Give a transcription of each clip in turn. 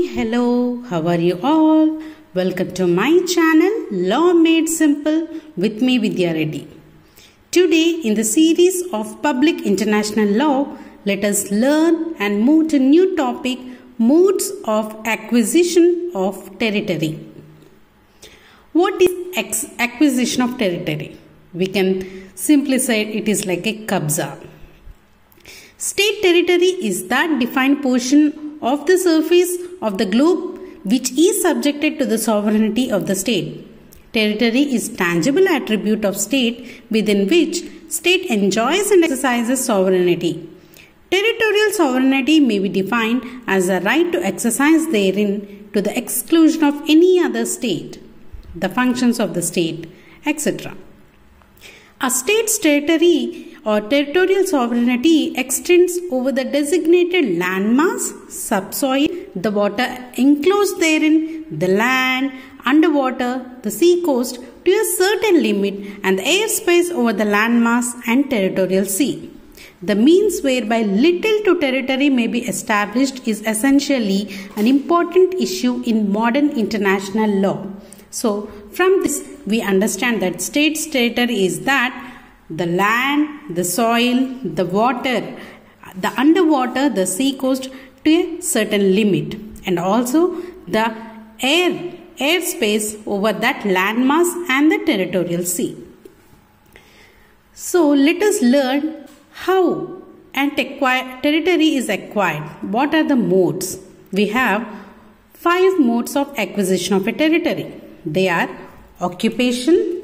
hello, how are you all? Welcome to my channel Law Made Simple with me Vidya Reddy. Today in the series of Public International Law, let us learn and move to new topic, modes of acquisition of territory. What is acquisition of territory? We can simply say it is like a kabza. State territory is that defined portion of the surface of the globe which is subjected to the sovereignty of the state. Territory is tangible attribute of state within which state enjoys and exercises sovereignty. Territorial sovereignty may be defined as the right to exercise therein to the exclusion of any other state, the functions of the state, etc. A state's territory or territorial sovereignty extends over the designated landmass, subsoil, the water enclosed therein, the land, underwater, the sea coast to a certain limit, and the airspace over the landmass and territorial sea. The means whereby little to territory may be established is essentially an important issue in modern international law. So, from this we understand that state's territory is that the land, the soil, the water, the underwater, the sea coast to a certain limit, and also the airspace over that landmass and the territorial sea. So let us learn how territory is acquired. What are the modes? We have 5 modes of acquisition of a territory. They are occupation,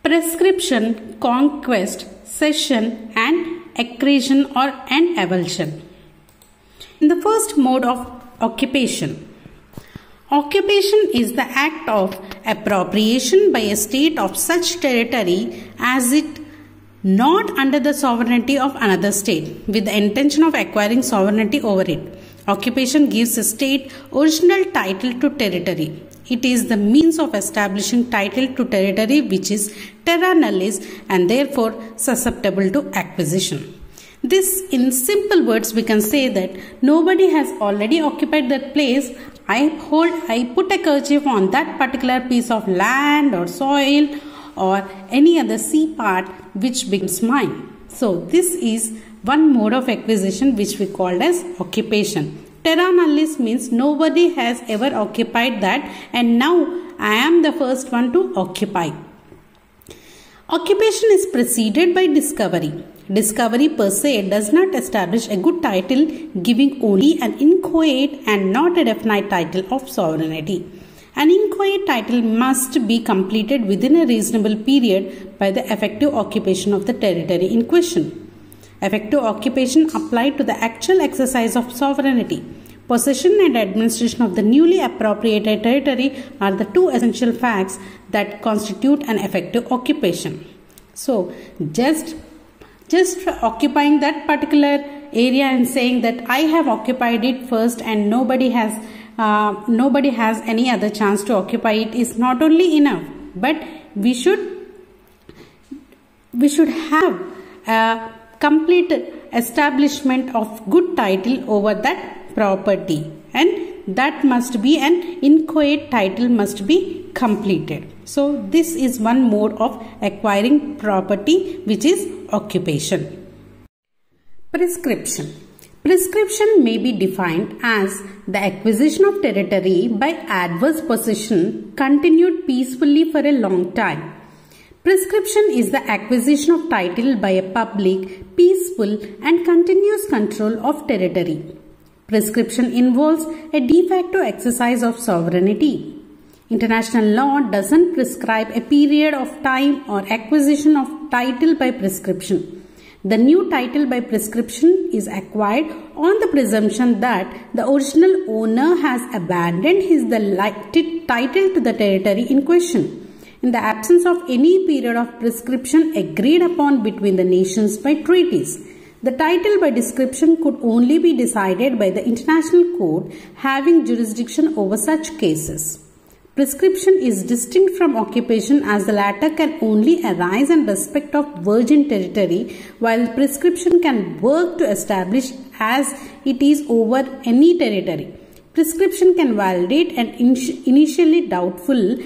prescription, conquest, cession, and accretion or avulsion. In the first mode of occupation. Occupation is the act of appropriation by a state of such territory as it not under the sovereignty of another state with the intention of acquiring sovereignty over it. Occupation gives a state original title to territory. It is the means of establishing title to territory which is terra nullius and therefore susceptible to acquisition. This, in simple words, we can say that nobody has already occupied that place. I put a kerchief on that particular piece of land or soil or any other sea part which becomes mine. So this is one mode of acquisition which we called as occupation. Terra nullius means nobody has ever occupied that and now I am the first one to occupy. Occupation is preceded by discovery. Discovery per se does not establish a good title, giving only an inchoate and not a definite title of sovereignty. An inchoate title must be completed within a reasonable period by the effective occupation of the territory in question. Effective occupation applied to the actual exercise of sovereignty. Possession and administration of the newly appropriated territory are the two essential facts that constitute an effective occupation. So, just occupying that particular area and saying that I have occupied it first and nobody has any other chance to occupy it is not only enough, but we should have a complete establishment of good title over that property, and that must be an inchoate title must be completed. So this is one mode of acquiring property which is occupation. Prescription. Prescription may be defined as the acquisition of territory by adverse possession continued peacefully for a long time. Prescription is the acquisition of title by a public, peaceful and continuous control of territory. Prescription involves a de facto exercise of sovereignty. International law doesn't prescribe a period of time or acquisition of title by prescription. The new title by prescription is acquired on the presumption that the original owner has abandoned his title to the territory in question, in the absence of any period of prescription agreed upon between the nations by treaties. The title by prescription could only be decided by the International Court having jurisdiction over such cases. Prescription is distinct from occupation as the latter can only arise in respect of virgin territory, while prescription can work to establish as it is over any territory. Prescription can validate an initially doubtful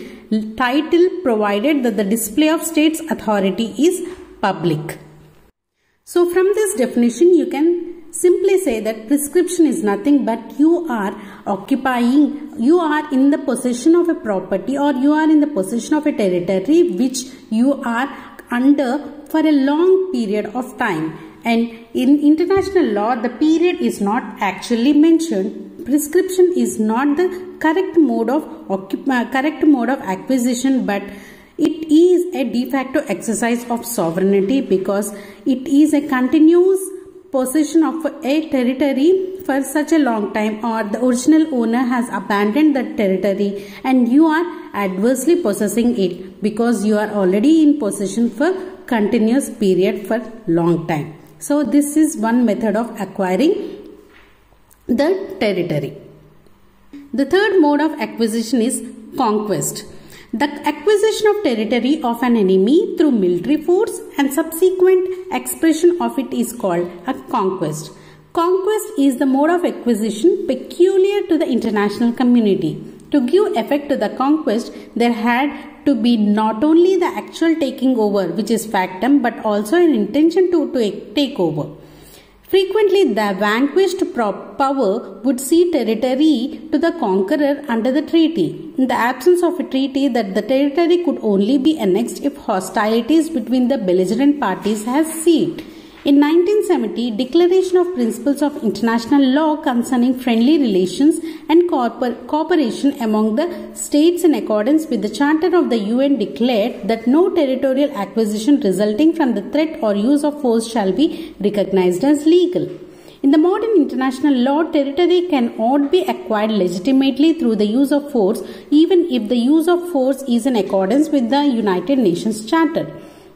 title provided that the display of state's authority is public. So from this definition you can simply say that prescription is nothing but you are occupying, you are in the possession of a property or you are in the possession of a territory which you are under for a long period of time. And in international law, the period is not actually mentioned. Prescription is not the correct mode of acquisition, but it is a de facto exercise of sovereignty because it is a continuous possession of a territory for such a long time, or the original owner has abandoned that territory and you are adversely possessing it because you are already in possession for continuous period for long time. So this is one method of acquiring the territory. The third mode of acquisition is conquest. The acquisition of territory of an enemy through military force and subsequent expression of it is called a conquest. Conquest is the mode of acquisition peculiar to the international community. To give effect to the conquest, there had to be not only the actual taking over, which is factum, but also an intention to take over. Frequently, the vanquished power would cede territory to the conqueror under the treaty. In the absence of a treaty, that the territory could only be annexed if hostilities between the belligerent parties have ceased. In 1970, Declaration of Principles of International Law concerning friendly relations and cooperation among the states in accordance with the Charter of the UN declared that no territorial acquisition resulting from the threat or use of force shall be recognized as legal. In the modern international law, territory cannot be acquired legitimately through the use of force, even if the use of force is in accordance with the United Nations Charter.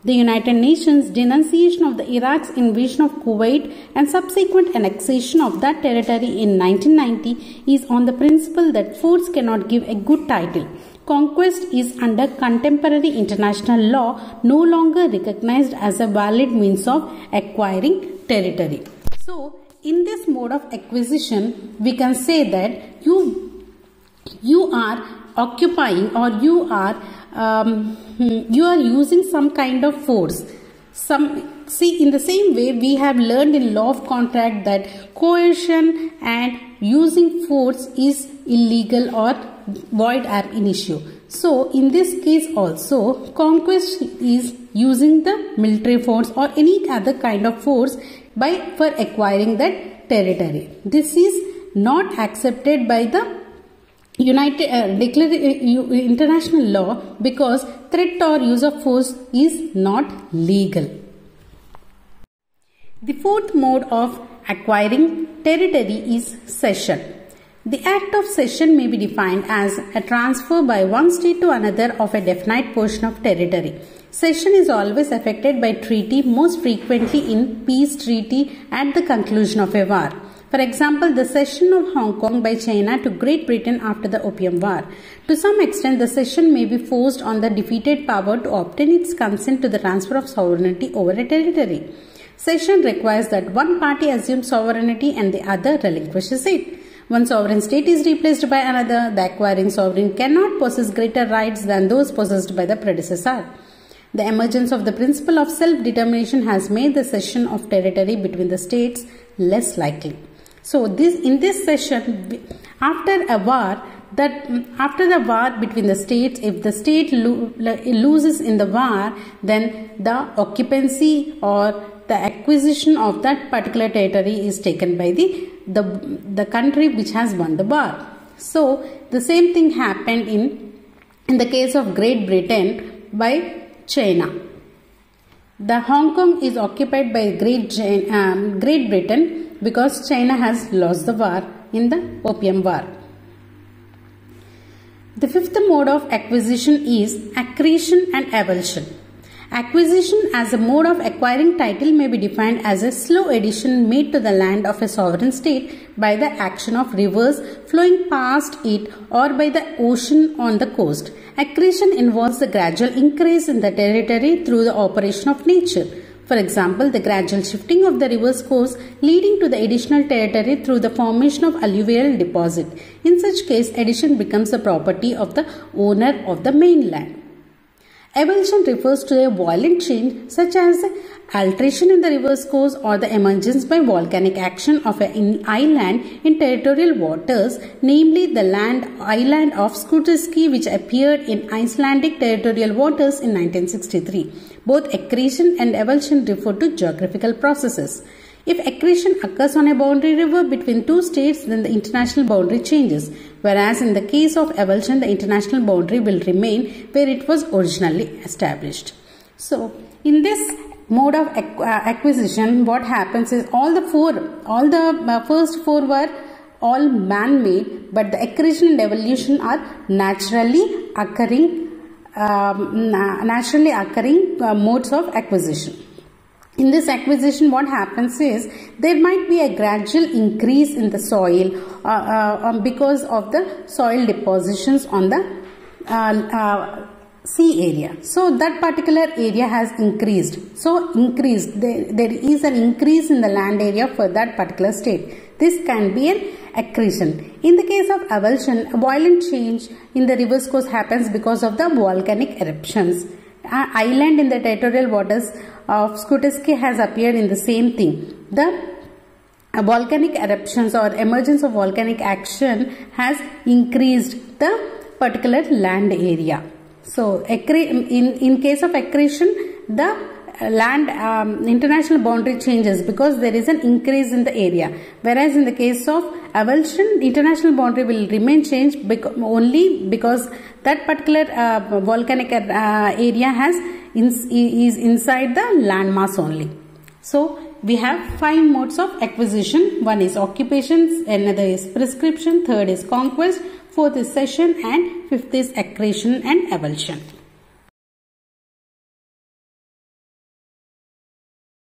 The United Nations denunciation of the Iraq's invasion of Kuwait and subsequent annexation of that territory in 1990 is on the principle that force cannot give a good title. Conquest is under contemporary international law no longer recognized as a valid means of acquiring territory. So, in this mode of acquisition, we can say that you are occupying or you are using some kind of force. In the same way we have learned in law of contract that coercion and using force is illegal or void ab initio. So in this case also conquest is using the military force or any other kind of force for acquiring that territory. This is not accepted by the international law because threat or use of force is not legal. The fourth mode of acquiring territory is cession. The act of cession may be defined as a transfer by one state to another of a definite portion of territory. Cession is always effected by treaty, most frequently in peace treaty at the conclusion of a war. For example, the cession of Hong Kong by China to Great Britain after the Opium War. To some extent, the cession may be forced on the defeated power to obtain its consent to the transfer of sovereignty over a territory. Cession requires that one party assumes sovereignty and the other relinquishes it. One sovereign state is replaced by another. The acquiring sovereign cannot possess greater rights than those possessed by the predecessor. The emergence of the principle of self-determination has made the cession of territory between the states less likely. So in this session, after the war between the states, if the state loses in the war, then the occupancy or the acquisition of that particular territory is taken by the country which has won the war. So the same thing happened in the case of Great Britain by China. The Hong Kong is occupied by Great Britain because China has lost the war in the Opium War. The fifth mode of acquisition is accretion and avulsion. Acquisition as a mode of acquiring title may be defined as a slow addition made to the land of a sovereign state by the action of rivers flowing past it or by the ocean on the coast. Accretion involves the gradual increase in the territory through the operation of nature. For example, the gradual shifting of the river's course leading to the additional territory through the formation of alluvial deposit. In such case, addition becomes the property of the owner of the mainland. Avulsion refers to a violent change such as alteration in the river's course or the emergence by volcanic action of an island in territorial waters, namely the island of Skutuski, which appeared in Icelandic territorial waters in 1963. Both accretion and avulsion refer to geographical processes. If accretion occurs on a boundary river between two states, then the international boundary changes, whereas in the case of avulsion, the international boundary will remain where it was originally established. So, in this mode of acquisition, what happens is all the first four were all man-made, but the accretion and avulsion are naturally occurring modes of acquisition. In this acquisition, what happens is there might be a gradual increase in the soil because of the soil depositions on the sea area. So that particular area has increased. So there is an increase in the land area for that particular state. This can be an accretion. In the case of avulsion, a violent change in the river's course happens because of the volcanic eruptions. An island in the territorial waters of Skutuski has appeared in the same thing. The volcanic eruptions or emergence of volcanic action has increased the particular land area. So, in case of accretion, the land international boundary changes because there is an increase in the area, whereas in the case of avulsion, international boundary will remain changed only because that particular volcanic area is inside the landmass only. So we have 5 modes of acquisition. One is occupation, another is prescription, third is conquest, fourth is cession, and fifth is accretion and avulsion.